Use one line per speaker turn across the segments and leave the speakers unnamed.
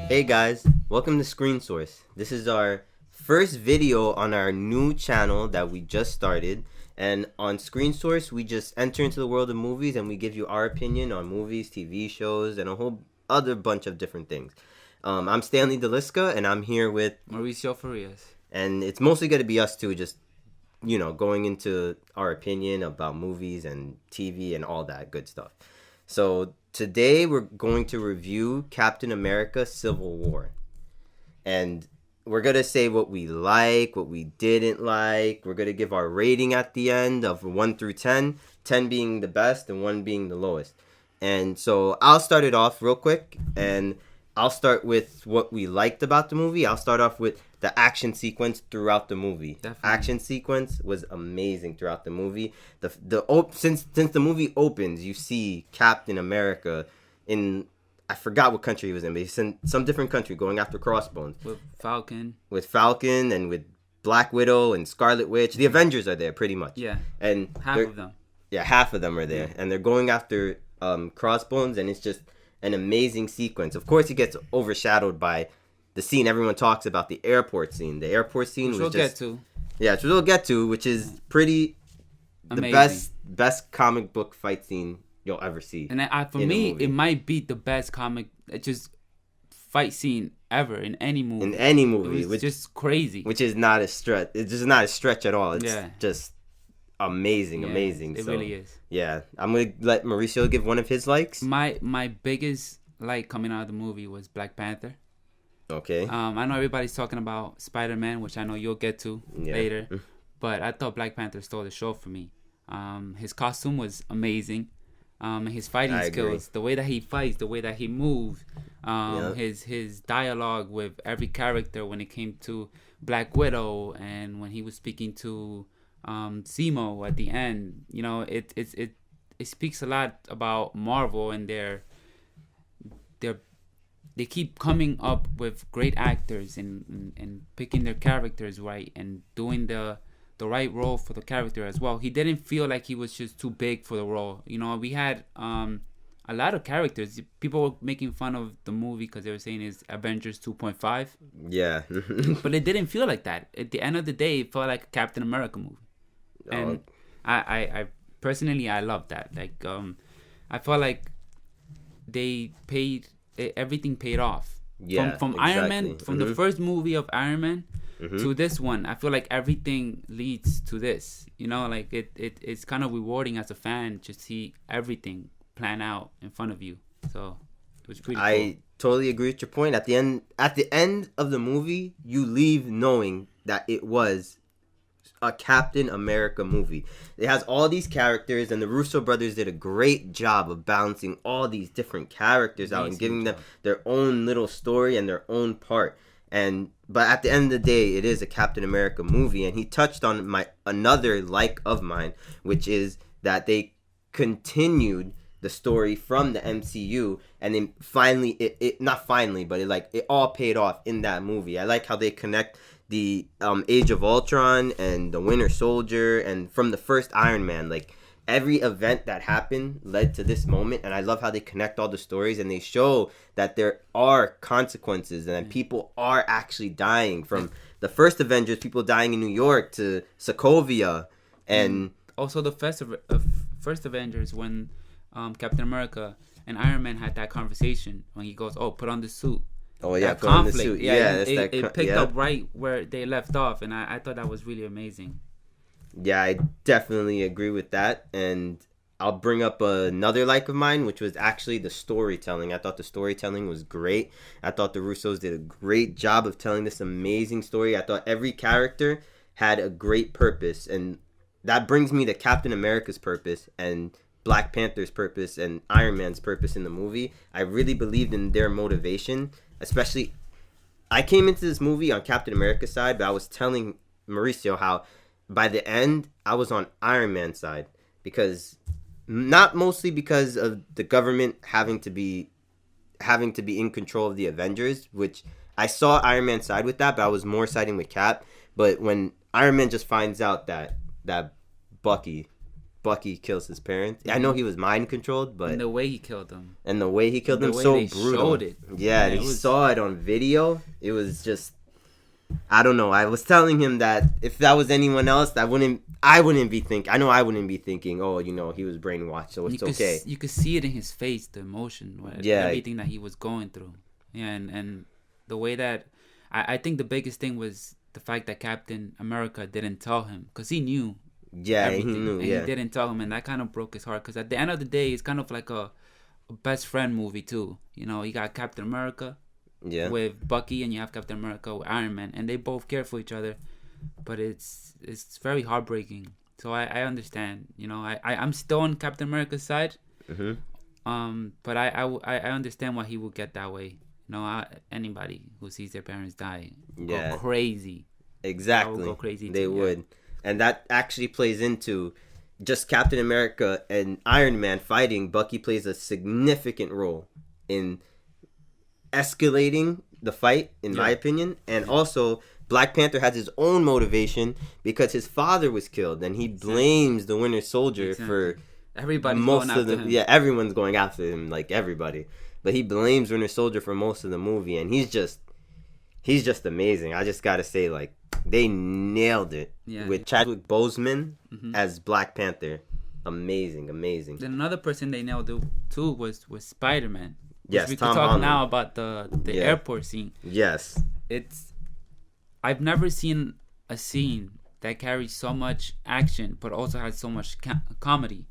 Hey guys, welcome to Screen Source. This is our first video on our new channel that we just started. And on Screen Source, we just enter into the world of movies and we give you our opinion on movies, TV shows, and a whole other bunch of different things. I'm Stanley Delisca and I'm here with
Mauricio Farias.
And it's mostly going to be us two just, going into our opinion about movies and TV and all that good stuff. So today we're going to review Captain America Civil War. And we're going to say what we like, what we didn't like. We're going to give our rating at the end of 1 through 10, 10 being the best and 1 being the lowest. And so I'll start it off real quick, and I'll start with what we liked about the movie. I'll start off with the action sequence throughout the movie.
Definitely.
Action sequence was amazing throughout the movie. Since the movie opens, you see Captain America in, I forgot what country he was in, but he's in some different country going after Crossbones.
With Falcon.
With Falcon and with Black Widow and Scarlet Witch. The Avengers are there pretty much.
Yeah.
And
half of them.
Yeah, half of them are there. Yeah. And they're going after Crossbones, and it's just an amazing sequence. Of course, it gets overshadowed by the scene everyone talks about, the airport scene. The airport scene
which
was
we'll
just...
get to.
Yeah, which we'll get to, which is pretty...
Amazing.
The best comic book fight scene you'll ever see.
And for me, it might be the best comic just fight scene ever in any movie.
In any movie.
It was just crazy.
Which is not a stretch. It's just not a stretch at all. It's just amazing.
It really is.
Yeah. I'm going to let Mauricio give one of his likes.
My biggest like coming out of the movie was Black Panther.
Okay.
I know everybody's talking about Spider-Man, which I know you'll get to later. But I thought Black Panther stole the show for me. His costume was amazing. His fighting skills, the way that he fights, the way that he moves, his dialogue with every character when it came to Black Widow and when he was speaking to Zemo at the end. It speaks a lot about Marvel and they keep coming up with great actors and picking their characters right and doing the right role for the character as well. He didn't feel like he was just too big for the role. We had a lot of characters. People were making fun of the movie because they were saying it's Avengers 2.5.
Yeah.
But it didn't feel like that. At the end of the day, it felt like a Captain America movie. And I personally, I love that. Like, I felt like everything paid off.
Yeah,
from
exactly.
Iron Man, from the first movie of Iron Man to this one, I feel like everything leads to this. Like it's kind of rewarding as a fan to see everything plan out in front of you. So it was pretty cool.
I totally agree with your point. At the end of the movie, you leave knowing that it was a Captain America movie. It has all these characters, and the Russo brothers did a great job of balancing all these different characters out and giving them their own little story and their own part. But at the end of the day, it is a Captain America movie, and he touched on another like of mine, which is that they continued the story from the MCU, and then finally, it all paid off in that movie. I like how they connect the Age of Ultron and the Winter Soldier, and from the first Iron Man, like every event that happened led to this moment. And I love how they connect all the stories and they show that there are consequences and that people are actually dying, from the first Avengers, people dying in New York, to Sokovia, and
also the first Avengers when Captain America and Iron Man had that conversation when he goes, put on the suit.
Oh yeah,
that conflict.
The suit.
It picked up right where they left off, and I thought that was really amazing.
Yeah, I definitely agree with that, and I'll bring up another like of mine, which was actually the storytelling. I thought the storytelling was great. I thought the Russos did a great job of telling this amazing story. I thought every character had a great purpose, and that brings me to Captain America's purpose and Black Panther's purpose and Iron Man's purpose in the movie. I really believed in their motivation. Especially, I came into this movie on Captain America's side, but I was telling Mauricio how by the end I was on Iron Man's side, because not mostly because of the government having to be in control of the Avengers, which I saw Iron Man's side with that, but I was more siding with Cap. But when Iron Man just finds out that Bucky Bucky kills his parents. I know he was mind controlled, but
and the way he killed them,
so brutal.
It.
Yeah, he saw it on video. It was just, I don't know. I was telling him that if that was anyone else, I wouldn't be thinking, oh, you know, he was brainwashed, so it's okay.
You could see it in his face, the emotion, everything that he was going through. Yeah, and the way that I think the biggest thing was the fact that Captain America didn't tell him, because he knew.
Yeah, everything. He knew.
And he didn't tell him, and that kind of broke his heart. Because at the end of the day, it's kind of like a best friend movie too. You know, you got Captain America with Bucky, and you have Captain America with Iron Man, and they both care for each other. But it's very heartbreaking. So I understand. You know, I'm still on Captain America's side. Mm-hmm. But I understand why he would get that way. You know, anybody who sees their parents die go crazy.
Exactly.
Go crazy.
They would. And that actually plays into just Captain America and Iron Man fighting. Bucky plays a significant role in escalating the fight, in my opinion. And also, Black Panther has his own motivation because his father was killed. And he blames the Winter Soldier for
everybody going after him.
Yeah, everyone's going after him, like everybody. But he blames Winter Soldier for most of the movie. And he's just amazing. I just got to say, like, they nailed it with Chadwick Boseman as Black Panther. Amazing.
Then another person they nailed it too was Spider-Man.
Yes,
we
Tom
could talk
Holland.
now about the airport scene.
Yes.
I've never seen a scene that carries so much action but also has so much comedy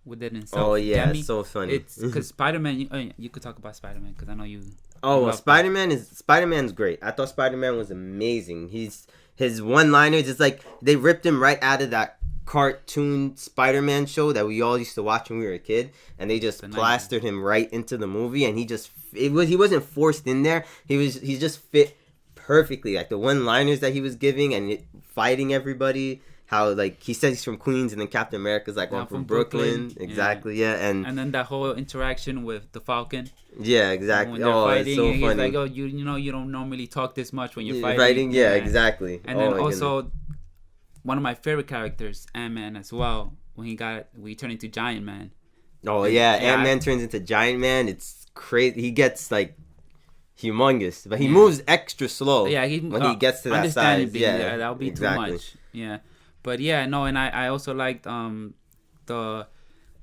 within itself.
Oh yeah, it's so funny.
It's because Spider-Man. You could talk about Spider-Man because I know you.
Oh, well, Spider-Man's great. I thought Spider-Man was amazing. His one-liners, it's like they ripped him right out of that cartoon Spider-Man show that we all used to watch when we were a kid, and they just plastered him right into the movie, and he wasn't forced in there. He just fit perfectly, like the one-liners that he was giving and fighting everybody. How, like, he says he's from Queens, and then Captain America's like, I'm from Brooklyn. Exactly, yeah. And
then that whole interaction with the Falcon.
Yeah, exactly.
When they're fighting,
it's so
and
funny.
he's like, you know, you don't normally talk this much when you're fighting.
Fighting, yeah, exactly.
And then also, one of my favorite characters, Ant-Man, as well, when he turned into Giant Man.
Oh, yeah, Ant-Man turns into Giant Man. It's crazy. He gets, like, humongous, but he moves extra slow.
Yeah,
when he gets to that size.
Yeah, that would be too much. Yeah. But yeah, no, and I also liked the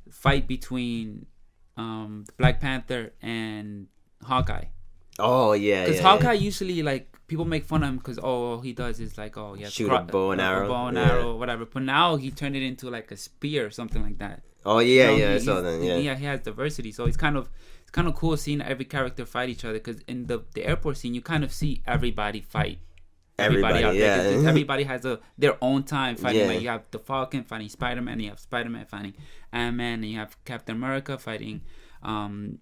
fight between Black Panther and Hawkeye.
Oh yeah,
because Hawkeye usually, like, people make fun of him because all he does is like, oh, he has
shoot a bow and arrow,
whatever. But now he turned it into like a spear or something like that.
Oh yeah, I saw that. Yeah,
he has diversity, so it's kind of cool seeing every character fight each other. Because in the airport scene, you kind of see everybody fight. Everybody out there. Everybody has their own time fighting. Like, you have the Falcon fighting Spider-Man, you have Spider-Man fighting Ant-Man, and you have Captain America fighting Iron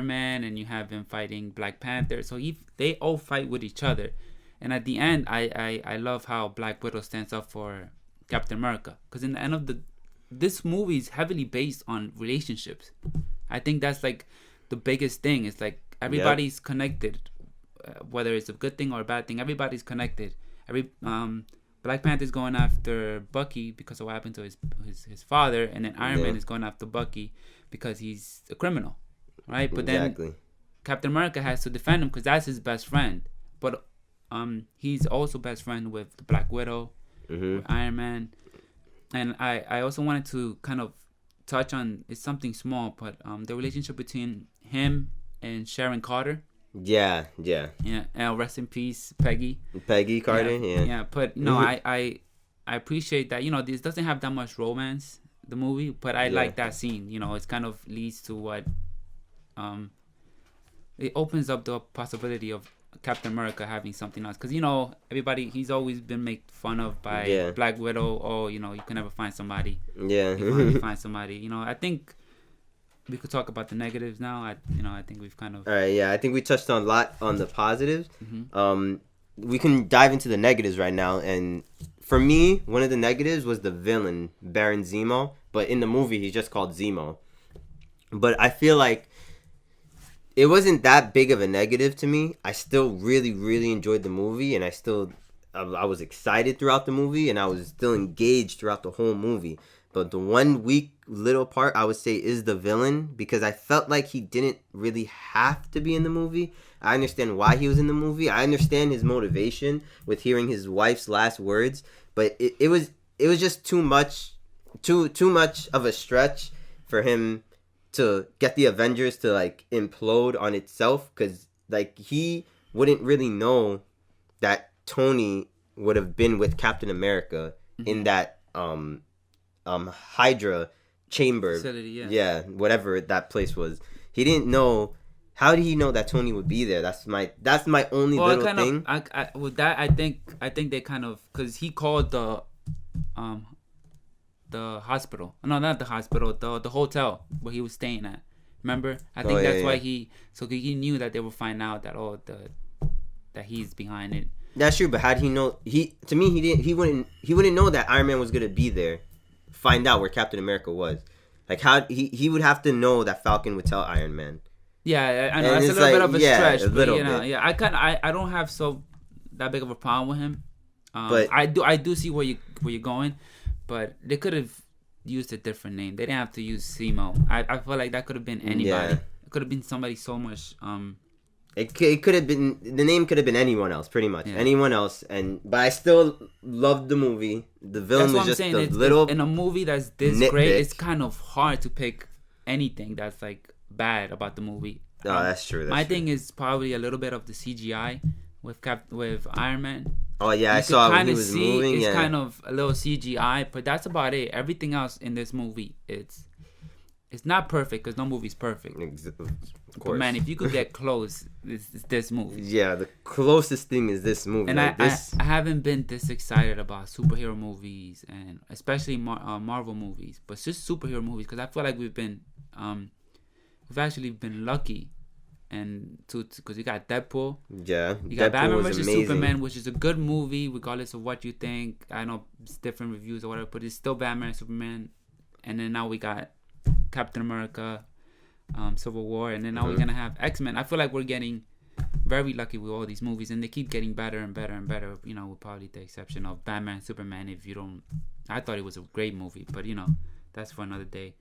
Man, and you have him fighting Black Panther. So they all fight with each other. And at the end, I love how Black Widow stands up for Captain America. Because in the end of this movie is heavily based on relationships. I think that's like the biggest thing. It's like everybody's connected. Whether it's a good thing or a bad thing, everybody's connected. Black Panther's going after Bucky because of what happened to his father, and then Iron Man is going after Bucky because he's a criminal, right? But then Captain America has to defend him because that's his best friend. But he's also best friend with the Black Widow, with Iron Man, and I also wanted to kind of touch on, it's something small, but the relationship between him and Sharon Carter.
Yeah.
And rest in peace, Peggy Carter. Yeah. But no, I appreciate that. You know, this doesn't have that much romance, the movie, but I like that scene. You know, it kind of leads to what, it opens up the possibility of Captain America having something else. Because, you know, he's always been made fun of by Black Widow. Oh, you know, you can never find somebody. Yeah. You finally find somebody. You know, I think we could talk about the negatives now. I think we've kind of...
All right, yeah. I think we touched on a lot on the positives. We can dive into the negatives right now. And for me, one of the negatives was the villain, Baron Zemo. But in the movie, he's just called Zemo. But I feel like it wasn't that big of a negative to me. I still really, really enjoyed the movie. And I was excited throughout the movie. And I was still engaged throughout the whole movie. But the one weak little part I would say is the villain, because I felt like he didn't really have to be in the movie. I understand why he was in the movie. I understand his motivation with hearing his wife's last words, but it was just too much of a stretch for him to get the Avengers to like implode on itself, because like he wouldn't really know that Tony would have been with Captain America in that Hydra chamber
facility,
yeah, whatever that place was. He didn't know. How did he know that Tony would be there? That's my only little thing.
With that, I think they kind of, because he called the hospital. No, not the hospital. The hotel where he was staying at. Remember? I think that's why he knew that they would find out that that he's behind it.
That's true, but how did he know? He wouldn't know that Iron Man was gonna be there. Find out where Captain America was. Like how he would have to know that Falcon would tell Iron Man.
Yeah, I know that's a little bit of a stretch,
a little bit.
Yeah, I don't have that big of a problem with him. But I do see where you're going, but they could have used a different name. They didn't have to use Simo. I feel like that could have been anybody. Yeah. It could have been somebody so much.
It could have been, the name could have been anyone else, pretty much anyone else. But I still loved the movie. The villain was just a little
in a movie that's this nitpick. Great. It's kind of hard to pick anything that's like bad about the movie.
Oh, that's true.
My thing is probably a little bit of the CGI with Iron Man.
Oh yeah, I saw when he was moving.
It's kind of a little CGI, but that's about it. Everything else in this movie, it's not perfect because no movie's perfect.
Of course.
But man, if you could get close, it's this movie.
Yeah, the closest thing is this movie.
And I haven't been this excited about superhero movies, and especially Marvel movies, but just superhero movies, because I feel like we've actually been lucky. And because you got Deadpool.
Yeah.
You got Batman vs. Superman, which is a good movie, regardless of what you think. I know it's different reviews or whatever, but it's still Batman and Superman. And then now we got Captain America, Civil War, and then now we're gonna have X-Men. I feel like we're getting very lucky with all these movies, and they keep getting better and better and better. You know, with probably the exception of Batman and Superman. I thought it was a great movie, but you know, that's for another day.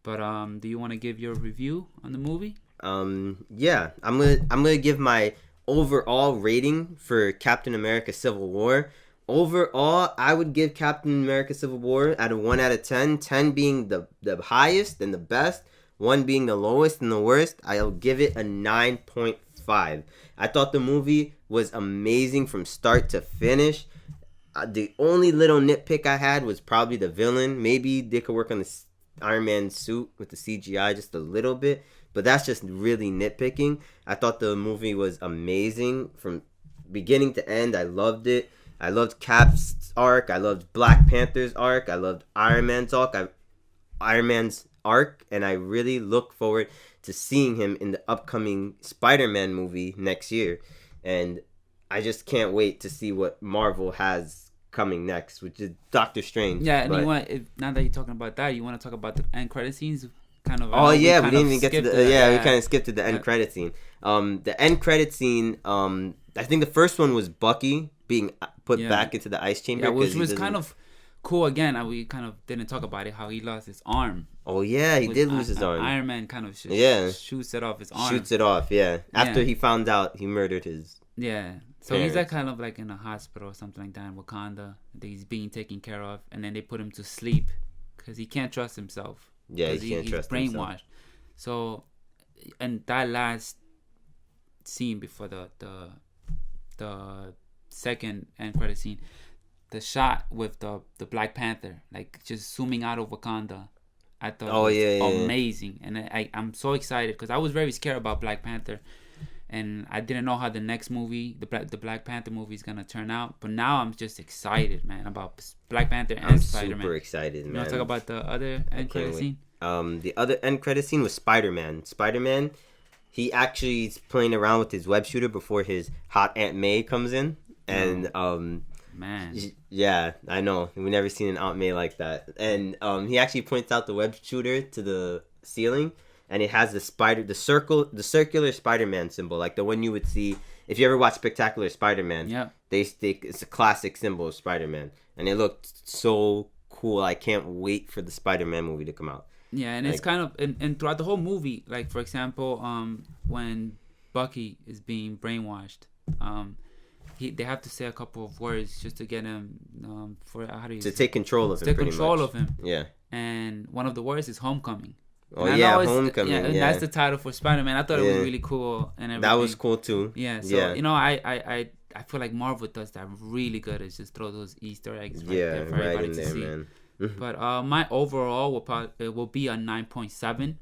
But do you want to give your review on the movie?
Yeah, I'm gonna give my overall rating for Captain America Civil War. Overall, I would give Captain America Civil War out of 1 out of 10. 10 being the highest and the best, 1 being the lowest and the worst. I'll give it a 9.5. I thought the movie was amazing from start to finish. The only little nitpick I had was probably the villain. Maybe they could work on the Iron Man suit with the CGI just a little bit, but that's just really nitpicking. I thought the movie was amazing from beginning to end. I loved it. I loved Cap's arc. I loved Black Panther's arc. I loved Iron Man's arc, and I really look forward to seeing him in the upcoming Spider-Man movie next year. And I just can't wait to see what Marvel has coming next, which is Doctor Strange.
Yeah, and now that you're talking about that, you want to talk about the end credit scenes? Kind of.
Oh yeah, we didn't even get to the. We kind of skipped to the end credit scene. The end credit scene. I think the first one was Bucky being put back into the ice chamber,
which was kind of cool. Again, we kind of didn't talk about it. How he lost his arm.
Oh yeah, he did lose his arm.
Iron Man kind of shoots it off his arm.
Shoots it off. Yeah, after he found out he murdered his.
Yeah. So parents. He's like kind of like in a hospital or something like that in Wakanda. He's being taken care of, and then they put him to sleep because he can't trust himself.
Yeah, he can't trust himself. He's brainwashed.
So, and that last scene before the second end credit scene, the shot with the Black Panther, like just zooming out of Wakanda, I thought was amazing. Yeah. And I'm so excited because I was very scared about Black Panther. And I didn't know how the next movie, the Black Panther movie, is gonna turn out. But now I'm just excited, man, about Black Panther and Spider-Man. I'm
super excited, man.
You want to talk about the other end credit scene?
The other end credit scene was Spider-Man. Spider-Man, he actually is playing around with his web shooter before his hot Aunt May comes in, and
man,
yeah, I know we've never seen an Aunt May like that. And he actually points out the web shooter to the ceiling. And it has the circular Spider-Man symbol, like the one you would see if you ever watch Spectacular Spider-Man.
Yeah,
it's a classic symbol of Spider-Man, and it looked so cool. I can't wait for the Spider-Man movie to come out.
Yeah, and it's kind of and throughout the whole movie, like for example, when Bucky is being brainwashed, they have to say a couple of words just to get him
take control of him.
Take control of him.
Yeah.
And one of the words is homecoming.
Oh yeah, homecoming. Yeah,
and that's the title for Spider-Man. I thought it was really cool and everything.
That was cool too.
Yeah. So you know, I feel like Marvel does that really good. Is just throw those Easter eggs right there for everybody to see. Man. But my overall will be a 9.7.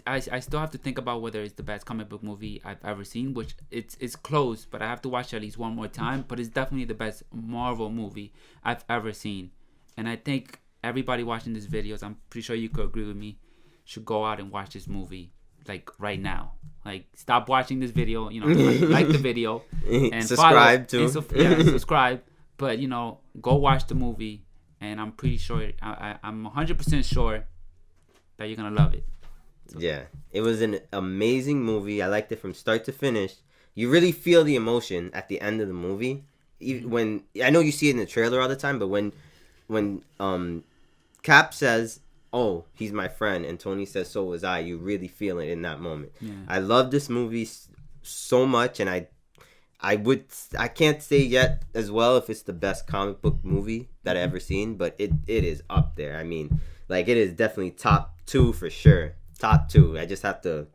I still have to think about whether it's the best comic book movie I've ever seen, which it's close, but I have to watch it at least one more time. But it's definitely the best Marvel movie I've ever seen, and I think everybody watching these videos, I'm pretty sure you could agree with me, should go out and watch this movie like right now. Like stop watching this video, you know, like the video and
subscribe
follow, subscribe. But you know, go watch the movie, and I'm pretty sure I'm 100% sure that you're gonna love it. So.
Yeah, it was an amazing movie. I liked it from start to finish. You really feel the emotion at the end of the movie. Even when I know you see it in the trailer all the time, but when Cap says, "Oh, he's my friend," and Tony says, "So was I," you really feel it in that moment. Yeah. I love this movie so much, and I can't say yet as well if it's the best comic book movie that I've ever seen, but it is up there. I mean, like it is definitely top 2 for sure. Top 2. I just have to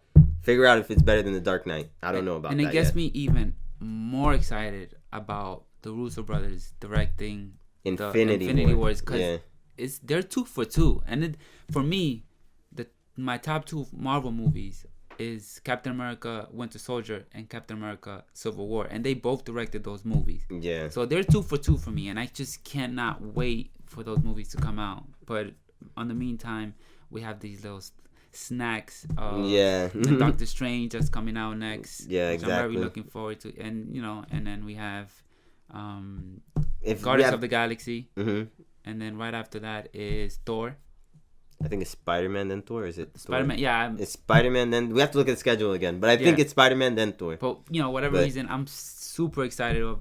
figure out if it's better than The Dark Knight. I don't know about that.
And it gets me even more excited about the Russo brothers directing Infinity Wars because they're 2 for 2, and for me, my top 2 Marvel movies is Captain America Winter Soldier and Captain America Civil War, and they both directed those movies. Yeah. So they're 2 for 2 for me, and I just cannot wait for those movies to come out. But in the meantime, we have these little snacks of Doctor Strange that's coming out next. Yeah, exactly. I'm very looking forward to, and you know, and then we have Guardians of the Galaxy, and then right after that is Thor.
I think it's Spider-Man then Thor. Is it
Spider-Man? Yeah,
it's Spider-Man then. We have to look at the schedule again, but I think it's Spider-Man then Thor.
But you know, whatever reason, I'm super excited of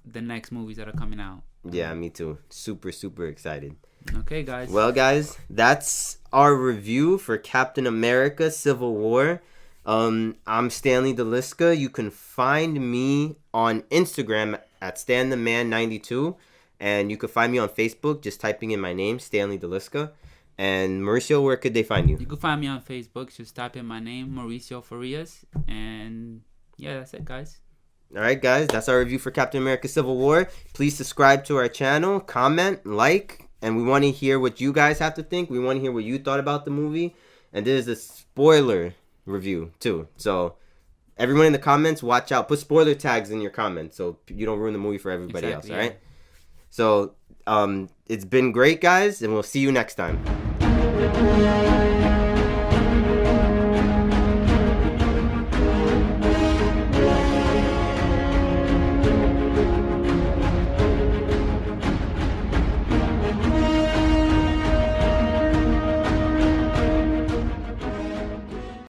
the next movies that are coming out.
Yeah, me too. Super, super excited.
Okay, guys.
Well, guys, that's our review for Captain America: Civil War. I'm Stanley Delisca. You can find me on Instagram at StanTheMan92, and you can find me on Facebook just typing in my name, Stanley Delisca. And Mauricio, where could they find you?
You can find me on Facebook. Just type in my name, Mauricio Farias, and yeah, that's it, guys.
All right, guys, that's our review for Captain America: Civil War. Please subscribe to our channel, comment, like. And we want to hear what you guys have to think. We want to hear what you thought about the movie. And this is a spoiler review, too. So, everyone in the comments, watch out. Put spoiler tags in your comments so you don't ruin the movie for everybody else, all right? So, it's been great, guys. And we'll see you next time.